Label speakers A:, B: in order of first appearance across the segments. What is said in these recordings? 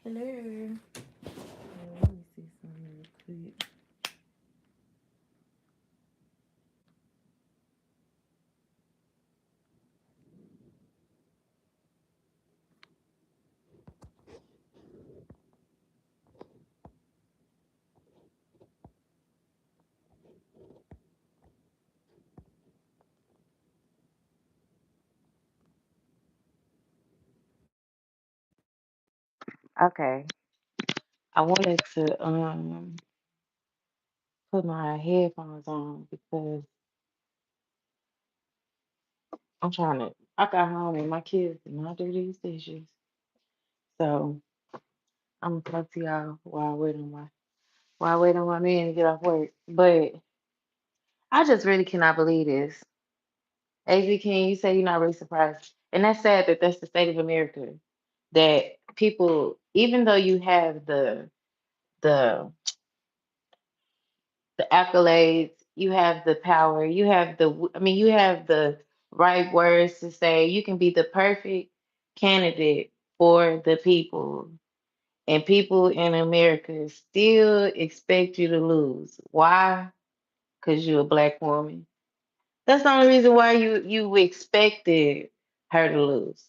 A: Hello. Let me see something real quick. Okay. I wanted to put my headphones on because I got home and my kids did not do these dishes. So I'm gonna talk to y'all while I wait on my man to get off work. But I just really cannot believe this. AV King, you say you're not really surprised. And that's sad that that's the state of America. That people, even though you have the the accolades, you have the power, you have you have the right words to say. You can be the perfect candidate for the people, and people in America still expect you to lose. Why? Because you're a black woman. That's the only reason why you expected her to lose.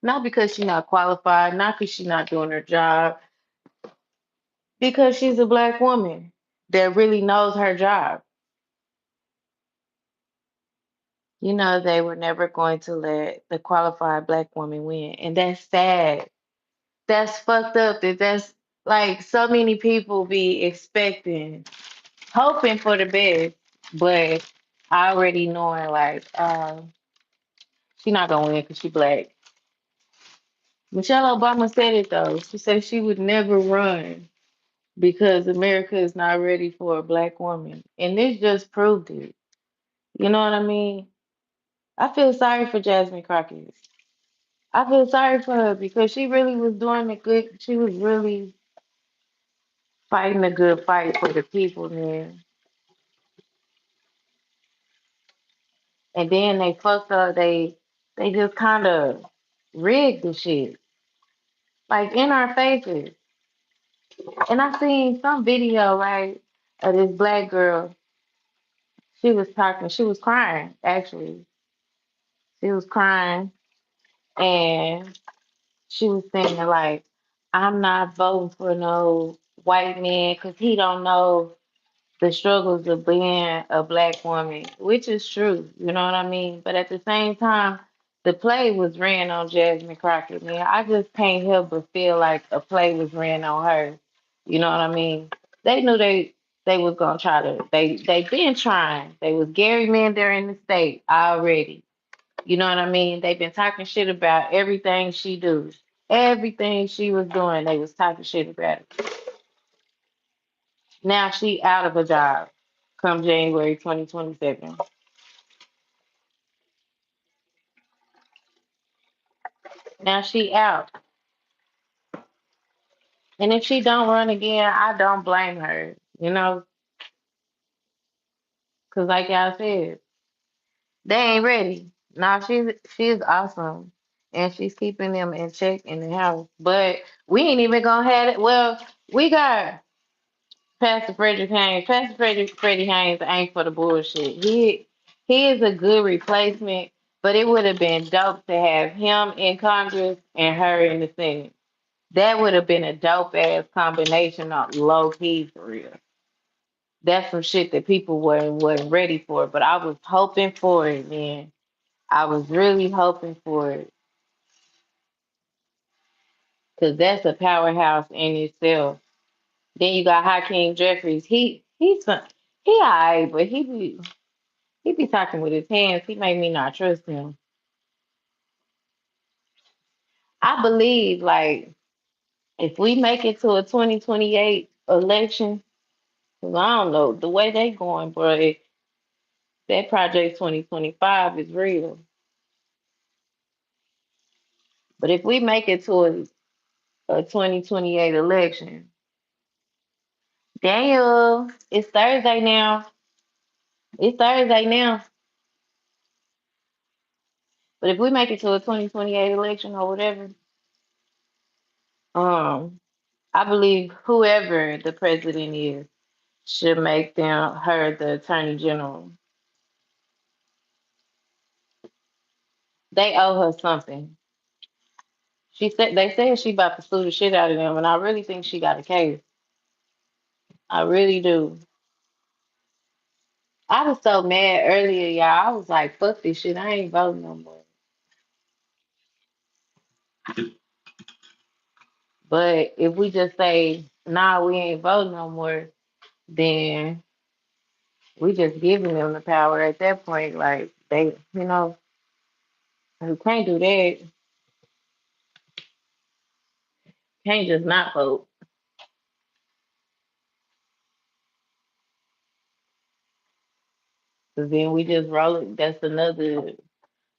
A: Not because she's not qualified, not because she's not doing her job, because she's a black woman that really knows her job. They were never going to let the qualified black woman win. And that's sad. That's fucked up that's like so many people be expecting, hoping for the best, but already knowing like she not gonna win because she black. Michelle Obama said it though. She said she would never run because America is not ready for a black woman. And this just proved it. You know what I mean? I feel sorry for Jasmine Crockett. I feel sorry for her because she really was doing a good, she was really fighting a good fight for the people, man. And then they fucked up, they just kind of rigged the shit, like in our faces. And I seen some video, right, of this black girl. She was talking, she was crying, actually. She was crying and she was saying like, I'm not voting for no white man because he don't know the struggles of being a black woman, which is true, you know what I mean? But at the same time, the play was ran on Jasmine Crockett, man. I just can't help but feel like a play was ran on her. You know what I mean? They knew they was gonna try to they been trying. They was gerrymandering in the state already. You know what I mean? They've been talking shit about everything she do. Everything she was doing, they was talking shit about it. Now she out of a job come January 2027. Now she out. And if she don't run again, I don't blame her, because like y'all said, they ain't ready. Now she's awesome. And she's keeping them in check in the house. But we ain't even gonna have it. Well, we got Pastor Frederick Haynes. Pastor Freddie Haynes ain't for the bullshit. He is a good replacement, but it would have been dope to have him in Congress and her in the Senate. That would have been a dope ass combination of low key for real. That's some shit that people wasn't ready for, but I was hoping for it, man. I was really hoping for it because that's a powerhouse in itself. Then you got Hakeem Jeffries. He alright, but he be talking with his hands. He made me not trust him. I believe like if we make it to a 2028 election, 'cause I don't know the way they going, but that project 2025 is real. But if we make it to a 2028 election, Daniel, it's Thursday now. It's Thursday now. But if we make it to a 2028 election or whatever, I believe whoever the president is should make them her the attorney general. They owe her something. She said they said she about to sue the shit out of them, and I really think she got a case. I really do. I was so mad earlier, y'all. I was like, fuck this shit. I ain't voting no more. But if we just say, nah, we ain't voting no more, then we just giving them the power at that point. Like they, who can't do that, can't just not vote. Cause then we just roll it. That's another.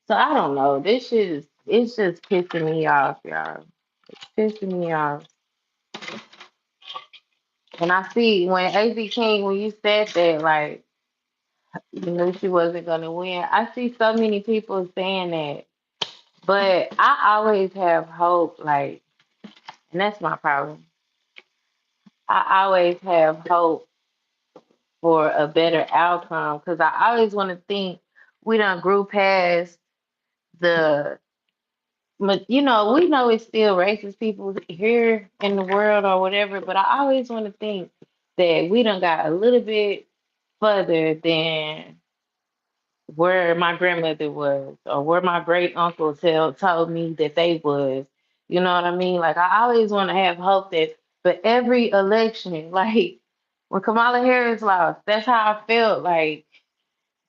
A: So I don't know. This shit is it's just pissing me off, y'all. Pissing me off. And I see when AZ King, when you said that, like you knew she wasn't gonna win. I see so many people saying that, but I always have hope. Like, and that's my problem. I always have hope for a better outcome because I always want to think we done grew past the but we know it's still racist people here in the world or whatever, but I always want to think that we done got a little bit further than where my grandmother was or where my great uncle told me that they was. You know what I mean? Like I always want to have hope that for every election, like when Kamala Harris lost, that's how I felt like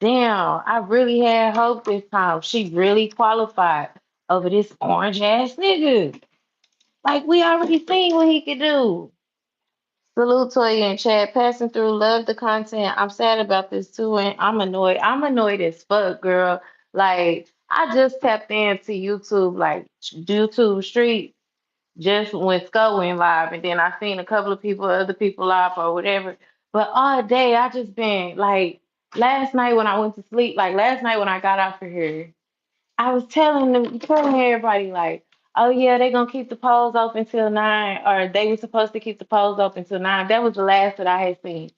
A: damn, I really had hope this time. She really qualified over this orange ass nigga. Like we already seen what he could do. Salute Toya and Chad passing through. Love the content. I'm sad about this too, and I'm annoyed. I'm annoyed as fuck, girl. Like I just tapped into YouTube, like YouTube Street, just when Sco went live, and then I seen a couple of people, other people live or whatever. But all day I just been like last night when I went to sleep, like last night when I got off of here, I was telling everybody like, oh yeah, they gonna keep the polls open till 9, or they were supposed to keep the polls open till 9. That was the last that I had seen,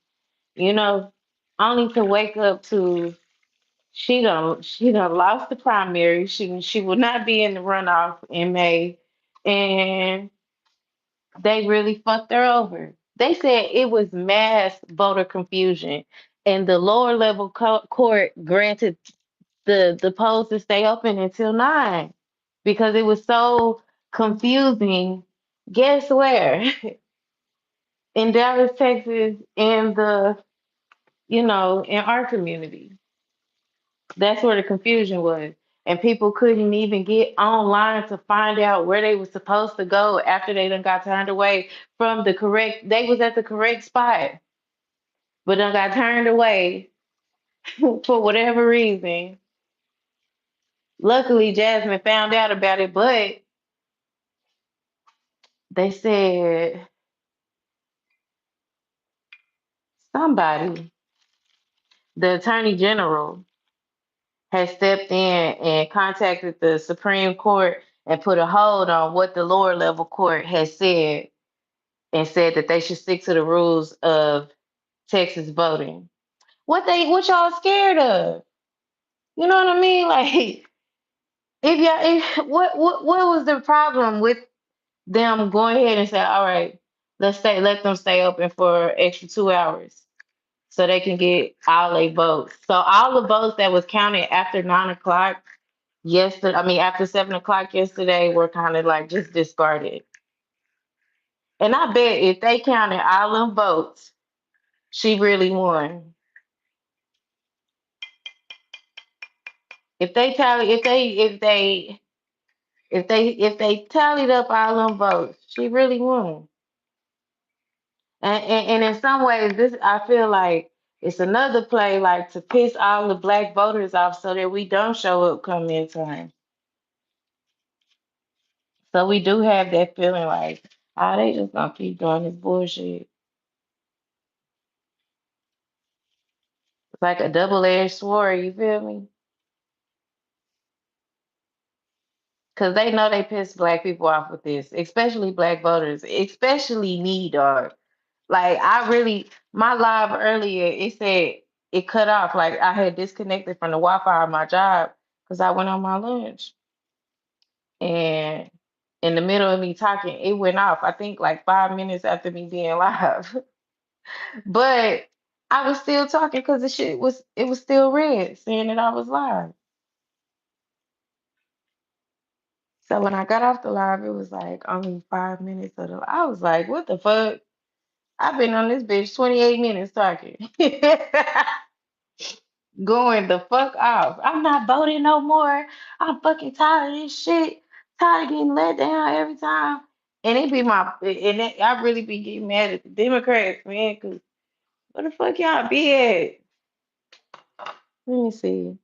A: you know, only to wake up to she done lost the primary. She will not be in the runoff in May, and they really fucked her over. They said it was mass voter confusion, and the lower level court granted the polls to stay open until 9 because it was so confusing. Guess where? In Dallas, Texas, in in our community. That's where the confusion was. And people couldn't even get online to find out where they were supposed to go after they done got turned away from they was at the correct spot, but done got turned away for whatever reason. Luckily, Jasmine found out about it, but they said somebody, the attorney general, has stepped in and contacted the Supreme Court and put a hold on what the lower level court has said and said that they should stick to the rules of Texas voting. What y'all scared of? You know what I mean? Like what was the problem with them going ahead and say, all right, let them stay open for extra 2 hours so they can get all their votes. So all the votes that was counted after 9 o'clock yesterday, I mean after 7 o'clock yesterday were kind of like just discarded. And I bet if they counted all them votes, she really won. If they tally, if they tallied up all them votes, she really won. And in some ways, this I feel like it's another play, like to piss all the black voters off, so that we don't show up come in time. So we do have that feeling like, oh, they just gonna keep doing this bullshit. It's like a double-edged sword. You feel me? Cause they know they piss black people off with this, especially black voters, especially me, dog. Like I really, my live earlier, it said it cut off. Like I had disconnected from the Wi-Fi of my job because I went on my lunch, and in the middle of me talking, it went off. I think like 5 minutes after me being live, but I was still talking because the shit was it was still red, saying that I was live. So when I got off the live, it was like only 5 minutes of the. I was like, what the fuck? I've been on this bitch 28 minutes talking. Going the fuck off. I'm not voting no more. I'm fucking tired of this shit. Tired of getting let down every time. And it be my and I really be getting mad at the Democrats, man, because where the fuck y'all be at? Let me see.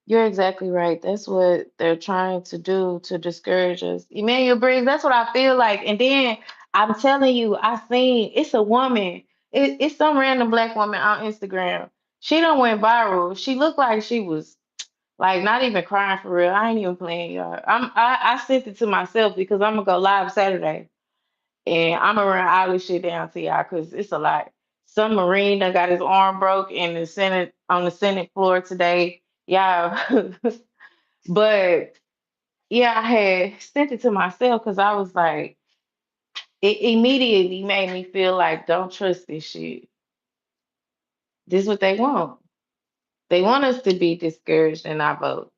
A: You're exactly right. That's what they're trying to do to discourage us. Emmanuel Briggs, that's what I feel like. And then I'm telling you, I seen it's a woman. It's some random black woman on Instagram. She done went viral. She looked like she was like not even crying for real. I ain't even playing, y'all. I sent it to myself because I'm gonna go live Saturday. And I'm gonna run all this shit down to y'all because it's a lot. Some Marine done got his arm broke in the Senate on the Senate floor today. Yeah. But yeah, I had sent it to myself because I was like, it immediately made me feel like don't trust this shit. This is what they want. They want us to be discouraged in our vote.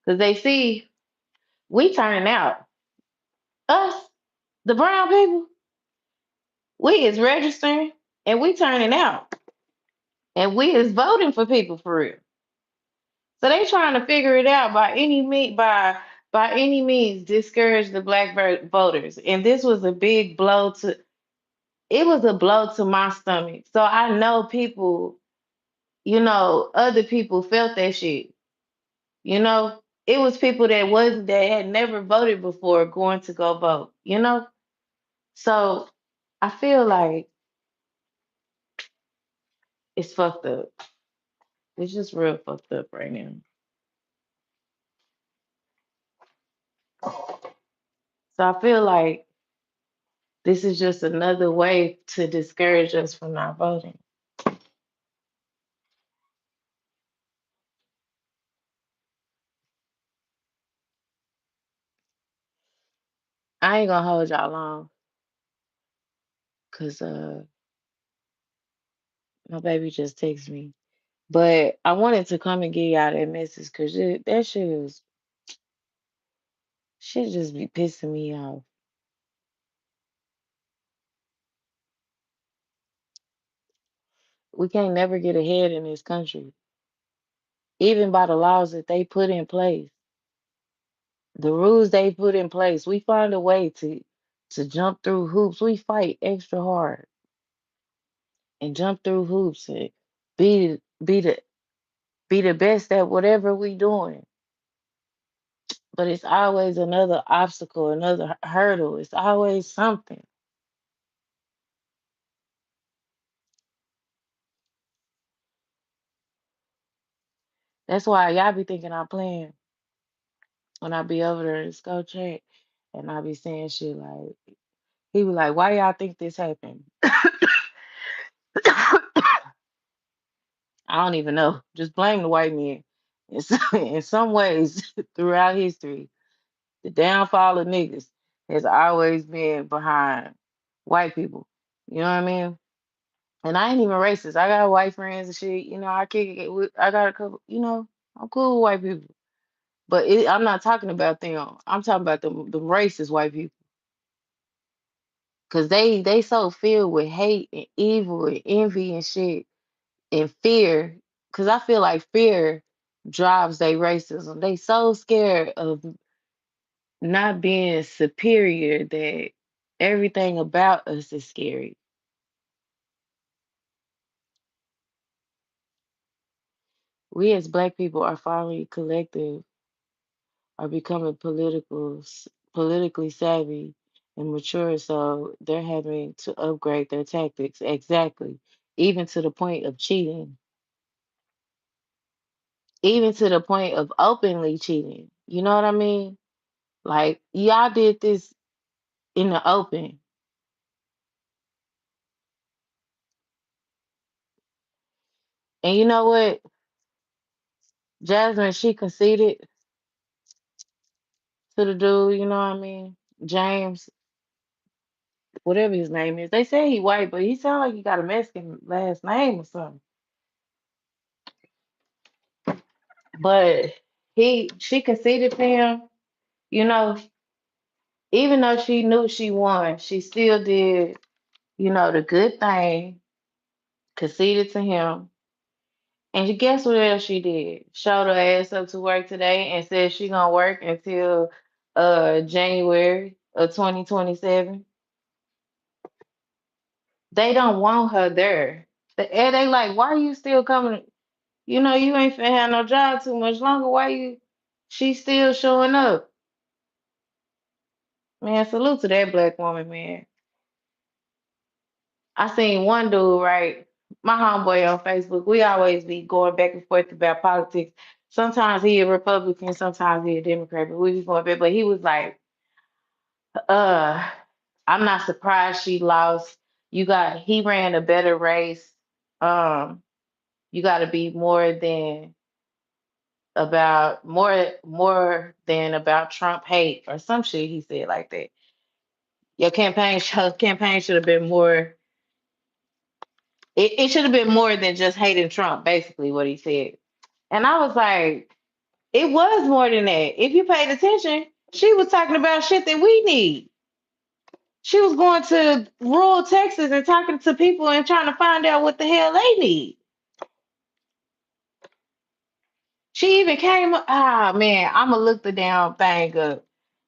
A: Because they see we turning out. Us, the brown people, we is registering and we turning out. And we is voting for people for real. So they trying to figure it out by any means discourage the black voters. And this was a big blow to it was a blow to my stomach. So I know people, other people felt that shit. You know, it was people that had never voted before going to go vote. So I feel like it's fucked up. It's just real fucked up right now. So I feel like this is just another way to discourage us from not voting. I ain't gonna hold y'all long because my baby just texted me. But I wanted to come and give y'all that message because that shit just be pissing me off. We can't never get ahead in this country, even by the laws that they put in place, the rules they put in place. We find a way to jump through hoops. We fight extra hard and jump through hoops and be be the be the best at whatever we doing. But it's always another obstacle, another hurdle. It's always something. That's why y'all be thinking I'm playing when I be over there in Sco Check and I be saying shit like he be like, why y'all think this happened? I don't even know. Just blame the white men. In some ways, throughout history, the downfall of niggas has always been behind white people. You know what I mean? And I ain't even racist. I got white friends and shit. I kick it with, I got a couple, I'm cool with white people. But I'm not talking about them. I'm talking about the racist white people. Cause they so filled with hate and evil and envy and shit and fear. Cause I feel like fear drives their racism. They so scared of not being superior that everything about us is scary. We as black people are finally collective, are becoming politically savvy and mature, so they're having to upgrade their tactics exactly, even to the point of cheating. even to the point of openly cheating. You know what I mean? Like y'all did this in the open. And you know what? Jasmine, she conceded to the dude, you know what I mean? James, whatever his name is. They say he white, but he sound like he got a Mexican last name or something. But she conceded to him, you know, even though she knew she won, she still did, the good thing, conceded to him. And guess what else she did? Showed her ass up to work today and said she gonna work until January of 2027. They don't want her there. They like, why are you still coming? You ain't finna have no job too much longer. Why you? She still showing up. Man, salute to that black woman, man. I seen one dude, right? My homeboy on Facebook, we always be going back and forth about politics. Sometimes he a Republican, sometimes he a Democrat, but we be going back. But he was like, uh, I'm not surprised she lost. He ran a better race. Um, you gotta be more than about Trump hate or some shit he said like that. Your campaign should have been more. It should have been more than just hating Trump, basically what he said. And I was like, it was more than that. If you paid attention, she was talking about shit that we need. She was going to rural Texas and talking to people and trying to find out what the hell they need. She even came up, man, I'ma look the damn thing up.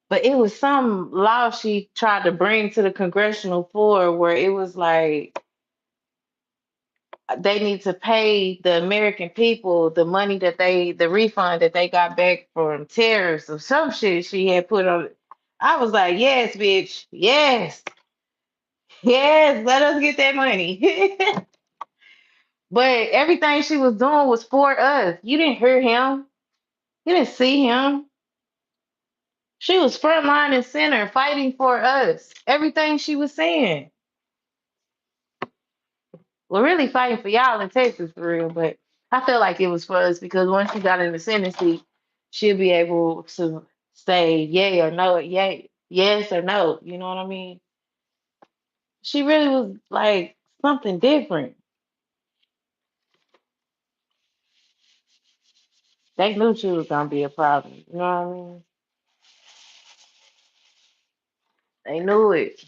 A: But it was some law she tried to bring to the congressional floor where it was like they need to pay the American people the refund that they got back from tariffs or some shit she had put on. I was like, yes, bitch, yes, yes, let us get that money. But everything she was doing was for us. You didn't hear him, you didn't see him. She was front line and center fighting for us. Everything she was saying. Well, really fighting for y'all in Texas for real, but I feel like it was for us because once she got in the Senate seat, she'll be able to say yay or no, yay, yes or no. You know what I mean? She really was like something different. They knew she was gonna be a problem. You know what I mean? They knew it.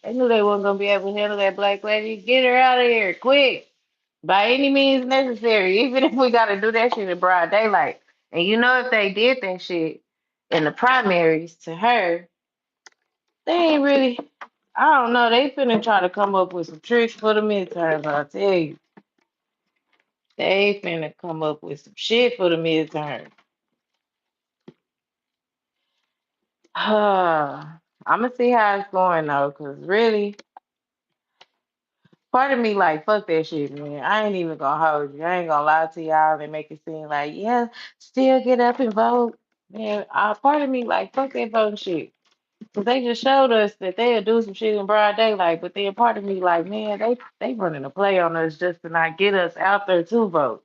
A: They knew they wasn't gonna be able to handle that black lady. Get her out of here, quick, by any means necessary. Even if we gotta do that shit in broad daylight. And if they did that shit in the primaries to her, they ain't really. I don't know. They finna try to come up with some tricks for the midterms. I tell you, they finna come up with some shit for the midterms. I'm gonna see how it's going though, cause really, part of me like fuck that shit, man. I ain't even gonna hold you. I ain't gonna lie to y'all and make it seem like yeah, still get up and vote. Man, part of me like fuck that voting shit. Cause they just showed us that they'll do some shit in broad daylight, but then part of me like, man, they running a play on us just to not get us out there to vote.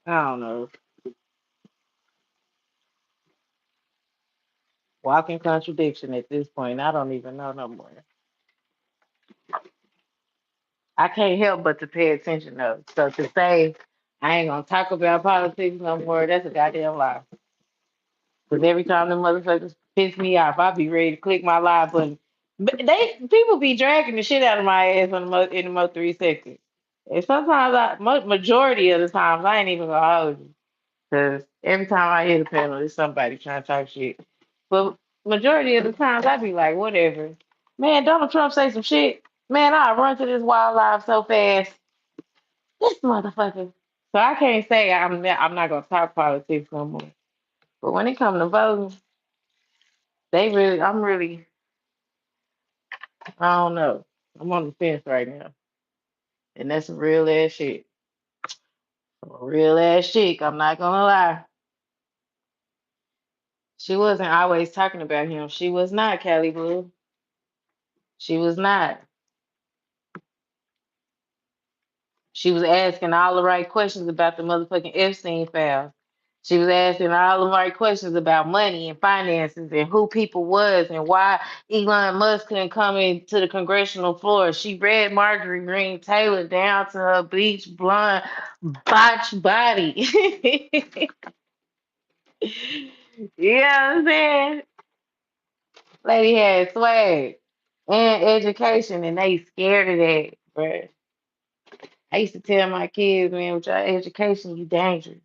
A: I don't know. Walking contradiction at this point. I don't even know no more. I can't help but to pay attention though. So to say I ain't gonna talk about politics no more, that's a goddamn lie. Because every time them motherfuckers piss me off, I be ready to click my live button. But people be dragging the shit out of my ass in the most 3 seconds. And sometimes majority of the times I ain't even gonna hold you. Because every time I hit a panel, there's somebody trying to talk shit. But majority of the times I be like, whatever. Man, Donald Trump say some shit. Man, I run to this wildlife so fast. This motherfucker. So I can't say I'm not gonna talk politics no more. But when it comes to voting, I'm really, I don't know. I'm on the fence right now. And that's some real ass shit. Real ass chick. I'm not gonna lie. She wasn't always talking about him. She was not, Cali Blue. She was not. She was asking all the right questions about the motherfucking Epstein files. She was asking all the right questions about money and finances and who people was and why Elon Musk couldn't come into the congressional floor. She read Marjorie Green Taylor down to her bleach blonde botched body. You know what I'm saying? Lady had swag and education, and they scared of that, bruh. I used to tell my kids, man, with your education, you dangerous.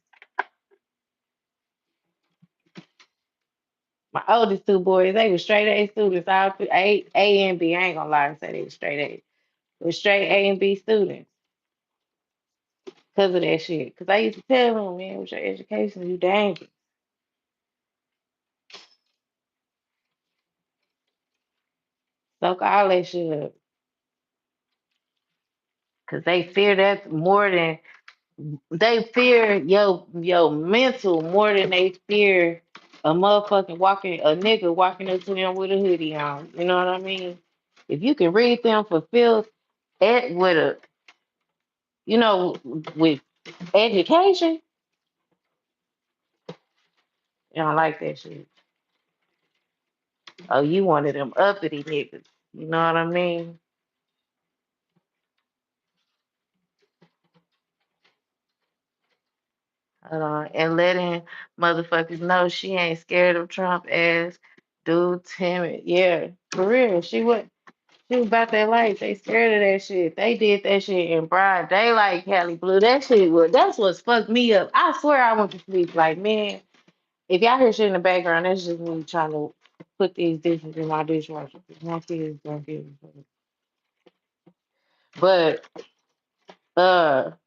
A: My oldest two boys, they were straight A students, all through A and B. I ain't gonna lie and say they were straight A. They were straight A and B students because of that shit. Because I used to tell them, man, with your education, you dangerous. Soak all that shit up. Because they fear that more than they fear your mental more than they fear a nigga walking up to them with a hoodie on. You know what I mean? If you can read them for filth with a with education, you don't like that shit. Oh, you one of them uppity niggas. You know what I mean? And letting motherfuckers know she ain't scared of Trump ass dude timid. Yeah, for real. She was about that life. They scared of that shit. They did that shit in broad daylight, Cali Blue. That's what's fucked me up. I swear I went to sleep. Like, man, if y'all hear shit in the background, that's just me trying to put these dishes in my dishwasher. 'Cause my kids don't give a fuck. But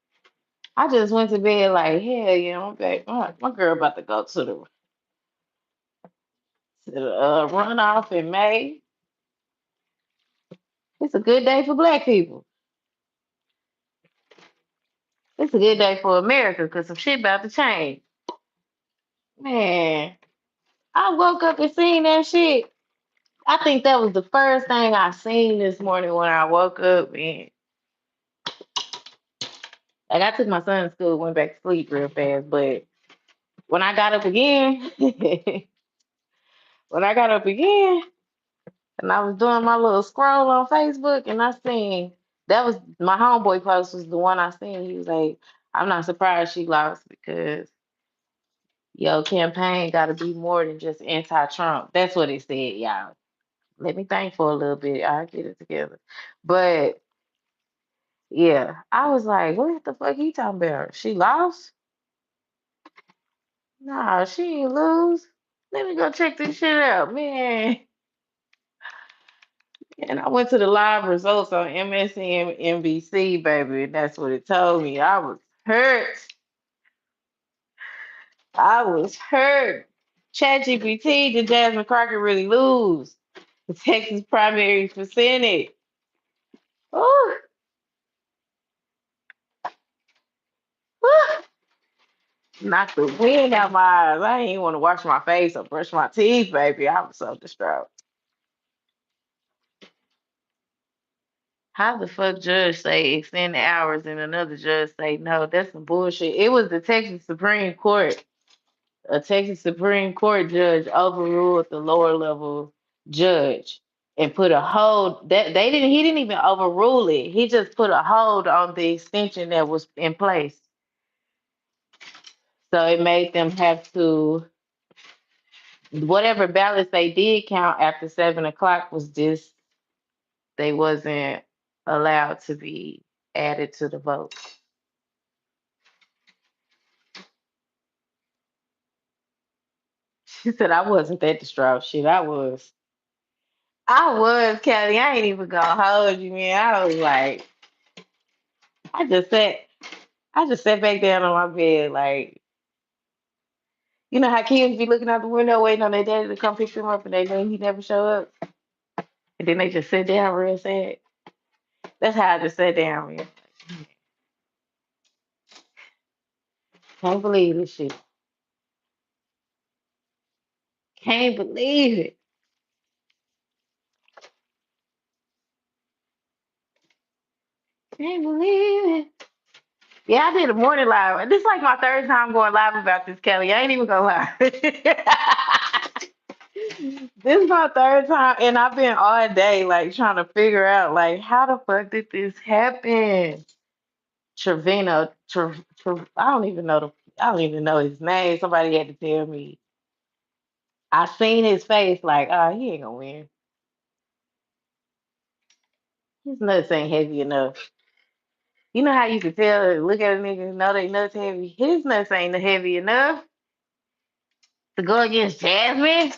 A: I just went to bed like, hell yeah, I'm back. My girl about to go to the runoff in May. It's a good day for black people. It's a good day for America because some shit about to change. Man, I woke up and seen that shit. I think that was the first thing I seen this morning when I woke up. And like I took my son to school, went back to sleep real fast. But when I got up again, when I got up again, and I was doing my little scroll on Facebook, and I seen that was my homeboy post was the one I seen. He was like, "I'm not surprised she lost because your campaign got to be more than just anti-Trump." That's what it said, y'all. Let me think for a little bit. I'll get it together. But yeah, I was like, what the fuck he talking about? She lost? Nah, she ain't lose. Let me go check this shit out, man. And I went to the live results on MSNBC, baby, and that's what it told me. I was hurt. I was hurt. ChatGPT, did Jasmine Crockett really lose the Texas primaries for Senate? Ooh, ooh. Knocked the wind out my eyes. I didn't even want to wash my face or brush my teeth, baby. I was so distraught. How the fuck judge say extend the hours and another judge say no? That's some bullshit. It was the Texas Supreme Court. A Texas Supreme Court judge overruled the lower level judge and put a hold that they didn't he didn't even overrule it. He just put a hold on the extension that was in place. So it made them have to whatever ballots they did count after 7 o'clock was just they wasn't allowed to be added to the vote. She said I wasn't that distraught. Shit, I was. I was, Kelly. I ain't even gonna hold you, man. I was like, I just sat, I just sat back down on my bed, like, you know how kids be looking out the window waiting on their daddy to come pick them up, and they know he never show up, and then they just sit down real sad. That's how I just sat down, man. Can't believe this shit. Can't believe it. Can't believe it. Yeah, I did a morning live. This is like my third time going live about this, Kelly. I ain't even gonna lie. This is my third time, and I've been all day like trying to figure out like how the fuck did this happen? Trevino, I don't even know his name. Somebody had to tell me. I seen his face, like, oh, he ain't gonna win. His nuts ain't heavy enough. You know how you can tell, look at a nigga, know they nuts heavy. His nuts ain't heavy enough to go against Jasmine.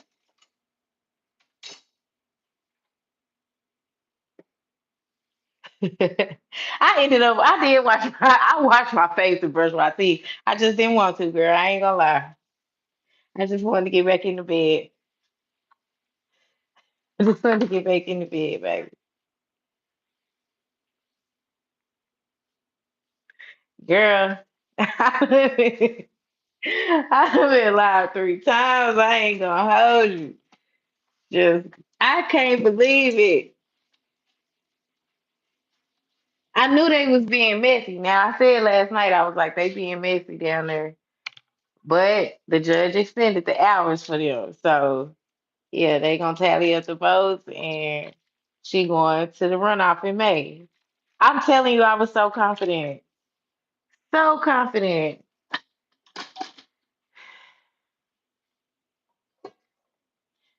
A: I did watch, I washed my face and brushed my teeth. I just didn't want to, girl. I ain't gonna lie. I just wanted to get back in the bed. I just wanted to get back in the bed, baby. Girl, I've been live 3 times. I ain't gonna hold you. Just, I can't believe it. I knew they was being messy. Now, I said last night, I was like, they being messy down there. But the judge extended the hours for them. So, yeah, they gonna tally up the votes and she going to the runoff in May. I'm telling you, I was so confident. So confident.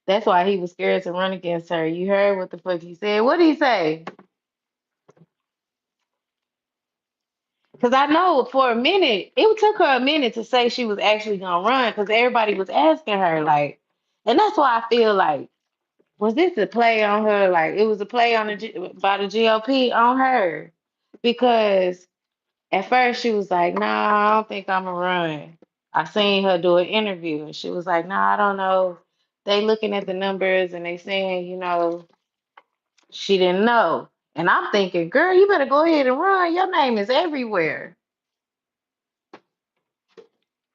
A: That's why he was scared to run against her. You heard what the fuck he said. What did he say? Because I know for a minute, it took her a minute to say she was actually gonna run because everybody was asking her, like, and that's why I feel like, was this a play on her? Like, it was a play on by the GOP on her. Because at first she was like, nah, I don't think I'm gonna run. I seen her do an interview and she was like, nah, I don't know. They looking at the numbers and they saying, she didn't know. And I'm thinking, girl, you better go ahead and run. Your name is everywhere.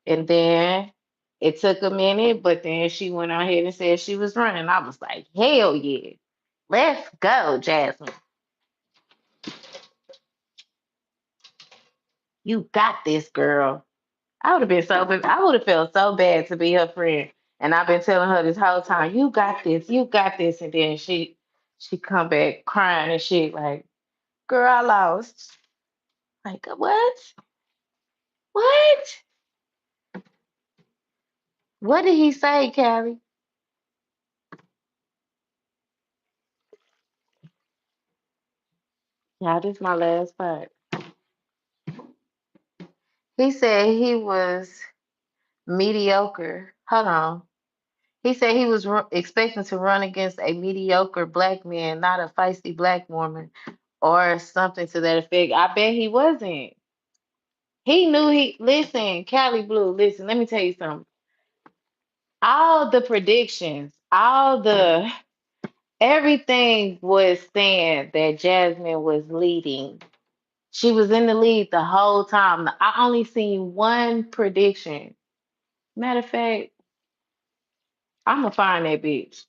A: And then it took a minute, but then she went on ahead and said she was running. I was like, hell yeah. Let's go, Jasmine. You got this, girl. I would have felt so bad to be her friend. And I've been telling her this whole time, you got this, you got this. And then she come back crying and shit like, girl, I lost. Like, what? What? What did he say, Callie? Yeah, this is my last part. He said he was mediocre. Hold on. He said he was expecting to run against a mediocre black man, not a feisty black woman, or something to that effect. I bet he wasn't. He knew listen, Cali Blue, listen, let me tell you something. All the predictions, everything was saying that Jasmine was leading. She was in the lead the whole time. I only seen one prediction. Matter of fact, I'm gonna find that bitch.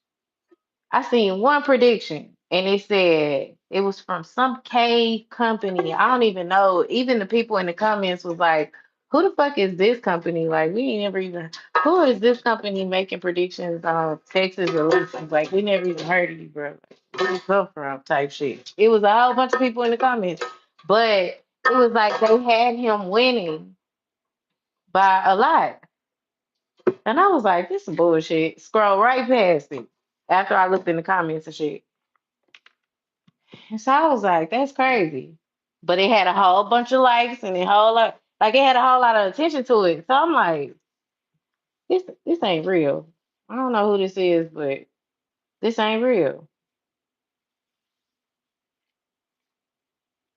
A: I seen one prediction and it said it was from some K company. I don't even know. Even the people in the comments was like, who the fuck is this company? Like, we ain't never even, who is this company making predictions on Texas elections? Like, we never even heard of you, bro. Like, where you come from? Type shit. It was a whole bunch of people in the comments, but it was like they had him winning by a lot. And I was like, this is bullshit. Scroll right past it after I looked in the comments and shit. And so I was like, that's crazy. But it had a whole bunch of likes and a whole lot, like it had a whole lot of attention to it. So I'm like, this ain't real. I don't know who this is, but this ain't real.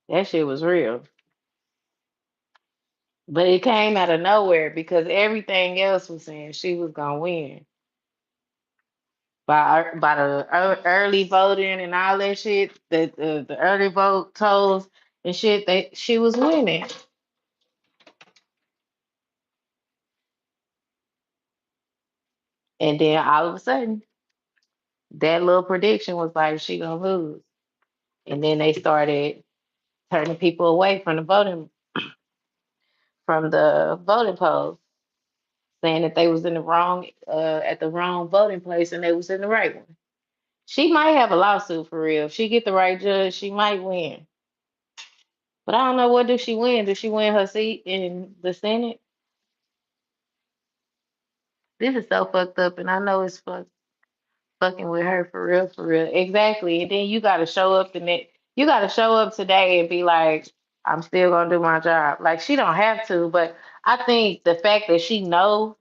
A: That shit was real. But it came out of nowhere because everything else was saying she was gonna win by the early voting and all that shit. The early vote totals and shit. She was winning. And then all of a sudden, that little prediction was like she gonna lose. And then they started turning people away from the voting polls, saying that they was in the wrong at the wrong voting place and they was in the right one. She might have a lawsuit for real. If she get the right judge, she might win. But I don't know, what does she win? Does she win her seat in the Senate? This is so fucked up, and I know it's fucking with her for real, for real. Exactly. And then you gotta show up the next you gotta show up today and be like, I'm still gonna do my job. Like she don't have to, but I think the fact that she know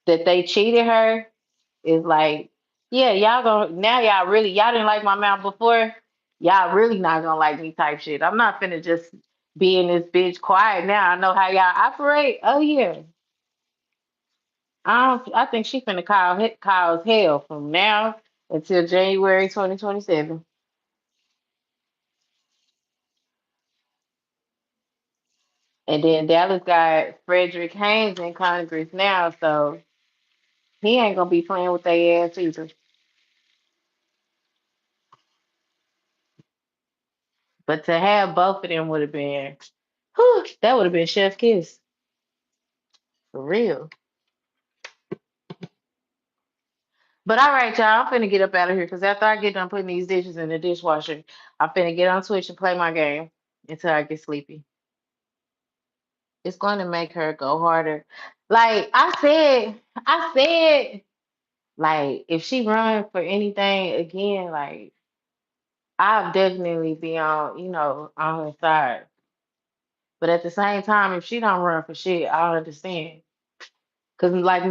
A: that they cheated her is like, yeah, y'all gonna now y'all didn't like my mouth before. Y'all really not gonna like me type shit. I'm not finna just be in this bitch quiet now. I know how y'all operate. Oh yeah. I think she finna cause hell from now until January 2027. And then Dallas got Frederick Haynes in Congress now, so he ain't gonna be playing with their ass either. But to have both of them would have been, whew, that would have been chef kiss for real. But all right, y'all, I'm finna get up out of here because after I get done putting these dishes in the dishwasher, I'm finna get on Twitch and play my game until I get sleepy. It's going to make her go harder. Like I said, like if she run for anything again, like I'll definitely be on her side. But at the same time, if she don't run for shit, I understand. Cause like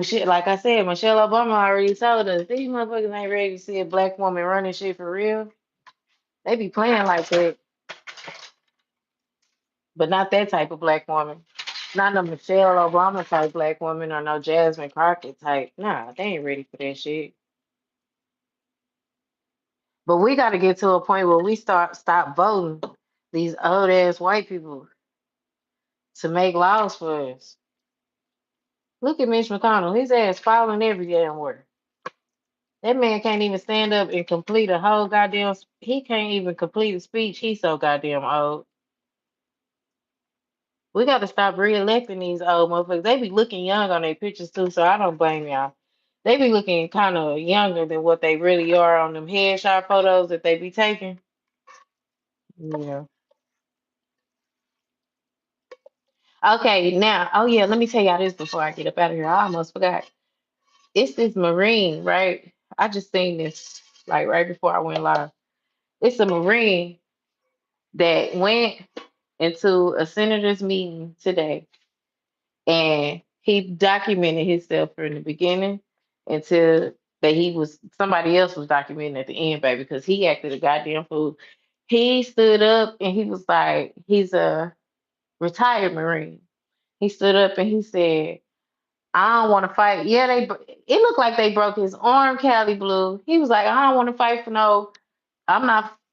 A: I said, Michelle Obama already told us these motherfuckers ain't ready to see a black woman running shit for real. They be playing like that, but not that type of black woman. Not no Michelle Obama type black woman or no Jasmine Crockett type. Nah, they ain't ready for that shit. But we got to get to a point where we stop voting these old ass white people to make laws for us. Look at Mitch McConnell. His ass falling every damn word. That man can't even stand up and complete a whole goddamn. He can't even complete a speech. He's so goddamn old. We got to stop re-electing these old motherfuckers. They be looking young on their pictures too, so I don't blame y'all. They be looking kind of younger than what they really are on them headshot photos that they be taking. Yeah. Okay, now, oh yeah, let me tell y'all this before I get up out of here. I almost forgot. It's this Marine, right? I just seen this like right before I went live. It's a Marine that went into a senator's meeting today and he documented himself from the beginning until that he was somebody else was documenting at the end, baby, because he acted a goddamn fool. He stood up and he was like, he's a retired Marine. He stood up and he said, I don't want to fight. Yeah, it looked like they broke his arm, Cali Blue. He was like, I don't want to fight for no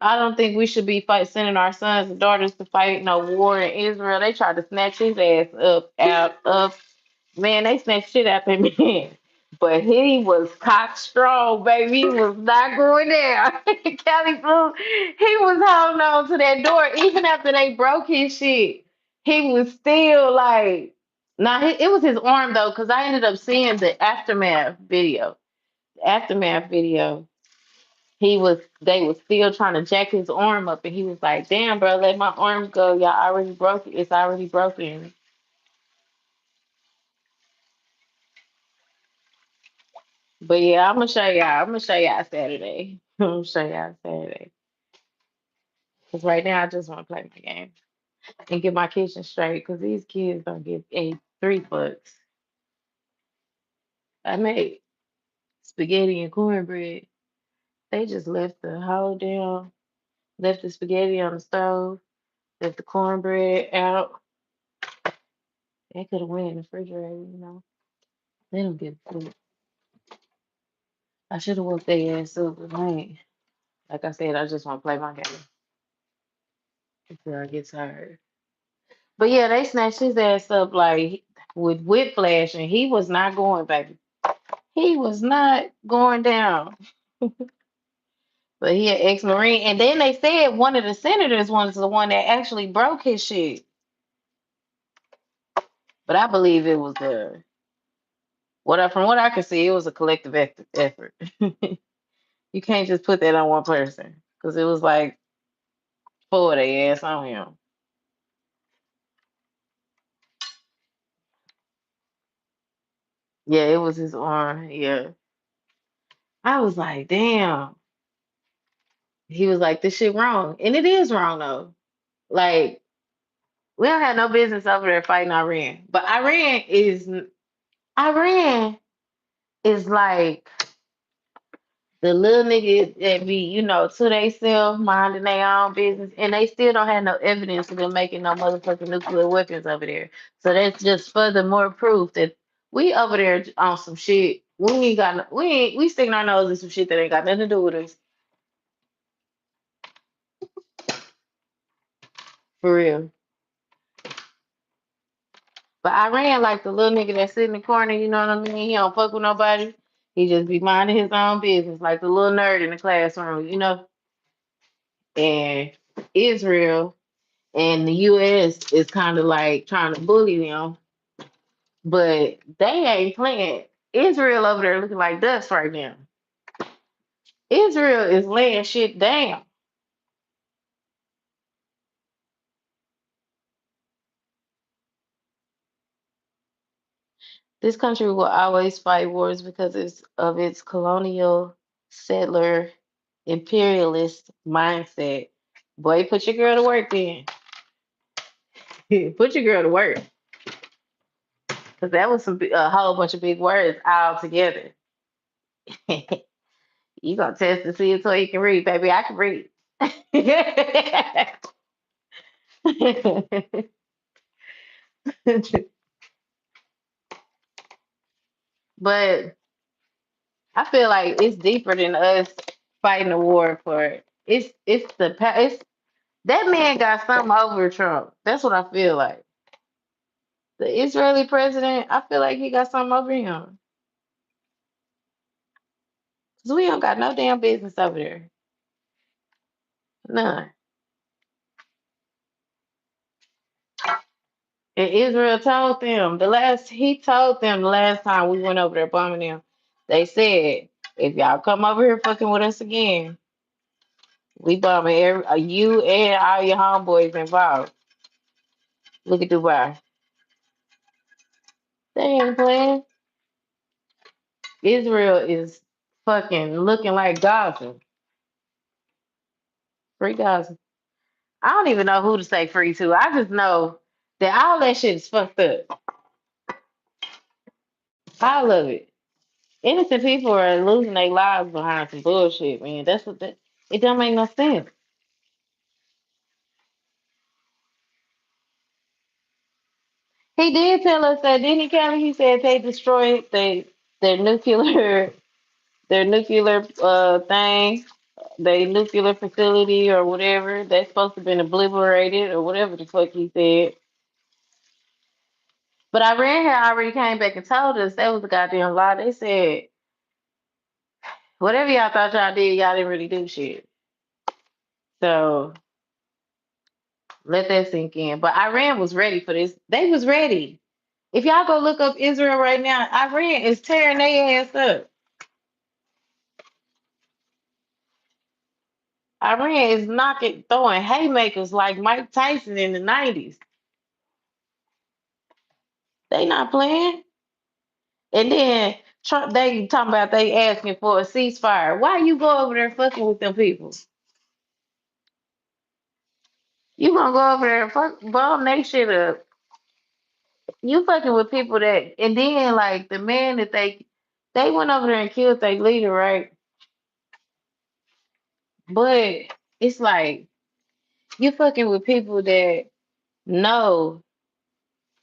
A: I don't think we should be sending our sons and daughters to fight no war in Israel. They tried to snatch his ass up out of man, they snatched shit out of man. But he was cock strong, baby. He was not going there. Kelly Blue, he was holding on to that door even after they broke his shit. He was still like, nah, it was his arm though, because I ended up seeing the aftermath video. The aftermath video they was still trying to jack his arm up and he was like, damn bro, let my arm go. Y'all already broke it. It's already broken. But yeah, I'm gonna show y'all Saturday. I'm gonna show y'all Saturday. Cause right now I just want to play my game and get my kitchen straight. Cause these kids don't give a three fucks. I made spaghetti and cornbread. They just left the whole damn left the spaghetti on the stove, left the cornbread out. They could have went in the refrigerator. They don't give a fuck. I should have woke their ass up, but I ain't. Like I said, I just want to play my game before I get tired. But yeah, they snatched his ass up like with whiplash, and he was not going, baby. He was not going down. But he an ex-Marine. And then they said one of the senators was the one that actually broke his shit. But I believe it was from what I can see, it was a collective effort. You can't just put that on one person because it was like four of their ass on him. Yeah, it was his arm. Yeah. I was like, damn. He was like, this shit wrong. And it is wrong though. Like, we don't have no business over there fighting Iran. But Iran is like the little niggas that be, to they self minding their own business, and they still don't have no evidence of them making no motherfucking nuclear weapons over there. So that's just further more proof that we over there on some shit. We ain't got no, we sticking our nose in some shit that ain't got nothing to do with us. For real. But I ran like the little nigga that sit in the corner, you know what I mean? He don't fuck with nobody. He just be minding his own business, like the little nerd in the classroom. And Israel and the US is kind of like trying to bully them, but they ain't playing. Israel over there looking like dust right now. Israel is laying shit down. This country will always fight wars because of its colonial, settler, imperialist mindset. Boy, put your girl to work then. Put your girl to work. Because that was a whole bunch of big words all together. You gonna test to see until you can read, baby. I can read. But I feel like it's deeper than us fighting a war for it. It's that man got something over Trump. That's what I feel like. The Israeli president, I feel like he got something over him. Cause we don't got no damn business over there. None. And Israel told them he told them the last time we went over there bombing them. They said, if y'all come over here fucking with us again, we bombing you and all your homeboys involved. Look at Dubai. They ain't playing. Israel is fucking looking like Gaza. Free Gaza. I don't even know who to say free to. I just know that all that shit is fucked up. All of it. Innocent people are losing their lives behind some bullshit, man. It don't make no sense. He did tell us that, didn't he, Kelly? He said they destroyed their nuclear their nuclear thing, their nuclear facility or whatever. That's supposed to have been obliterated or whatever the fuck he said. But Iran had already came back and told us that was a goddamn lie. They said whatever y'all thought y'all did, y'all didn't really do shit. So let that sink in. But Iran was ready for this. They was ready. If y'all go look up Israel right now, Iran is tearing their ass up. Iran is throwing haymakers like Mike Tyson in the 90s. They not playing. And then Trump, they talking about they asking for a ceasefire. Why you go over there fucking with them people? You gonna go over there and bomb they shit up. You fucking with people and then like the man that they went over there and killed their leader, right? But it's like you fucking with people that know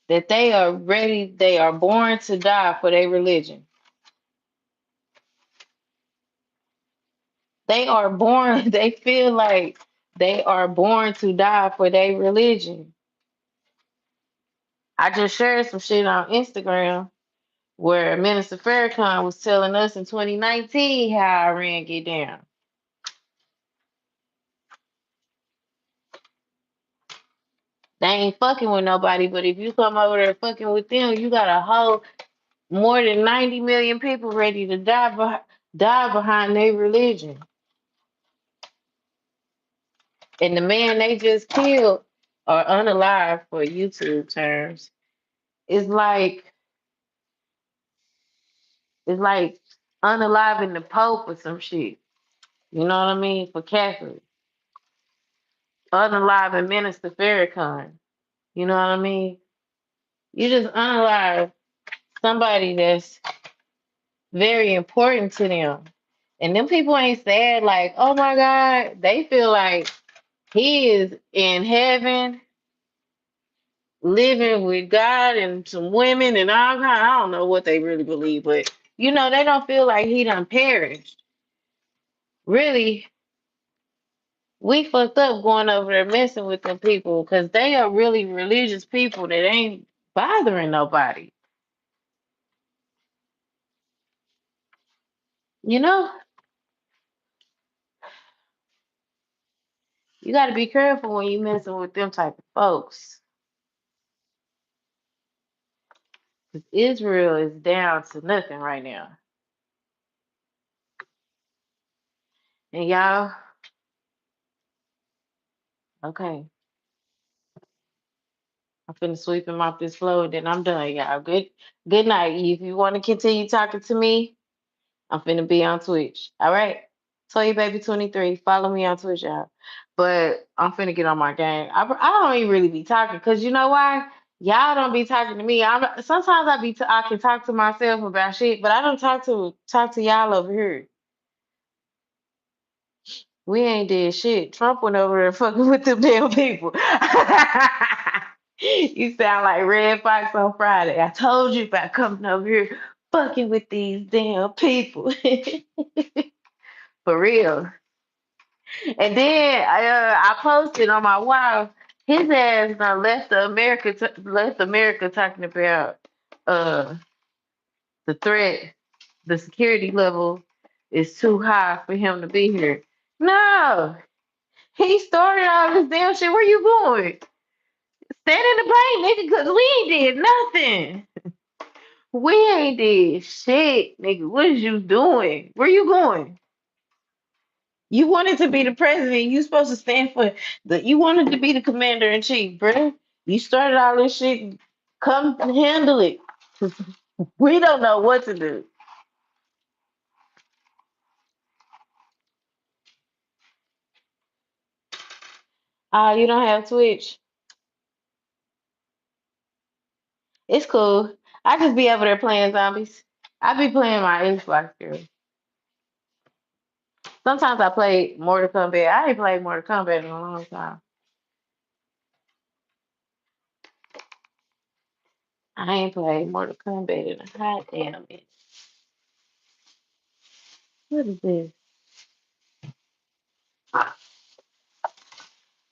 A: that they are ready, they are born to die for their religion. They are born, they feel like they are born to die for their religion. I just shared some shit on Instagram where Minister Farrakhan was telling us in 2019 how Iran get down. They ain't fucking with nobody, but if you come over there fucking with them, you got a whole more than 90 million people ready to die behind their religion. And the man they just killed or unalive for YouTube terms is like unaliving the Pope or some shit. You know what I mean? For Catholics. Unaliving Minister Farrakhan. You know what I mean? You just unalive somebody that's very important to them. And them people ain't sad like, oh my God. They feel like he is in heaven living with God and some women and all kind. I don't know what they really believe, but they don't feel like he done perished. Really, we fucked up going over there messing with them people because they are really religious people that ain't bothering nobody. You know, you got to be careful when you messing with them type of folks. 'Cause Israel is down to nothing right now. And y'all, okay, I'm finna sweep him off this floor and then I'm done, y'all. Good night. If you want to continue talking to me, I'm finna be on Twitch. All right. Toy Baby 23. Follow me on Twitch, y'all. But I'm finna get on my game. I don't even really be talking because you know why? Y'all don't be talking to me. Sometimes I can talk to myself about shit, but I don't talk to y'all over here. We ain't did shit. Trump went over there fucking with them damn people. You sound like Red Fox on Friday. I told you about coming over here fucking with these damn people. For real. And then I posted on my wall, his ass done left America talking about uh the threat, the security level is too high for him to be here. No, he started all this damn shit. Where you going? Stand in the plane, nigga, cause we ain't did nothing. We ain't did shit, nigga. What is you doing? Where you going? You wanted to be the president. You supposed to stand for you wanted to be the commander in chief, bro. You started all this shit. Come handle it. We don't know what to do. You don't have Twitch. It's cool. I just be over there playing zombies. I be playing my Xbox girl. Sometimes I play Mortal Kombat. I ain't played Mortal Kombat in a long time. I ain't played Mortal Kombat in a hot damn minute. What is this?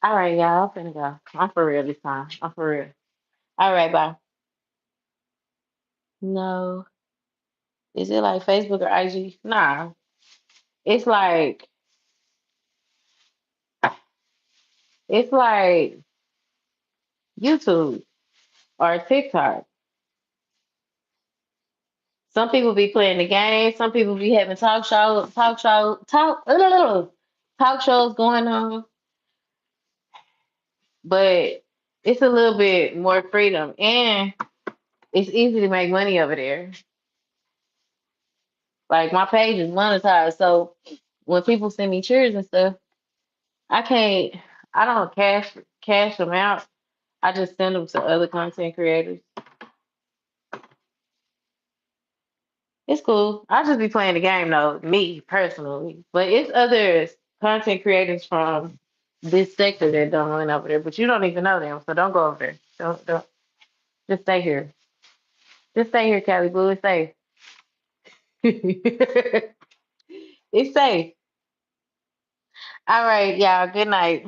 A: All right, y'all. I'm finna go. I'm for real this time. I'm for real. All right, bye. No. Is it like Facebook or IG? Nah. It's like it's like YouTube or TikTok. Some people be playing the game. Some people be having talk shows going on. But it's a little bit more freedom and it's easy to make money over there. Like my page is monetized, so when people send me cheers and stuff, I can't. I don't cash them out. I just send them to other content creators. It's cool. I just be playing the game though, me personally. But it's other content creators from this sector that don't went over there, but you don't even know them, so don't go over there. Don't just stay here. Just stay here, Cali Blue. It's safe. It's safe. All right, y'all. Good night.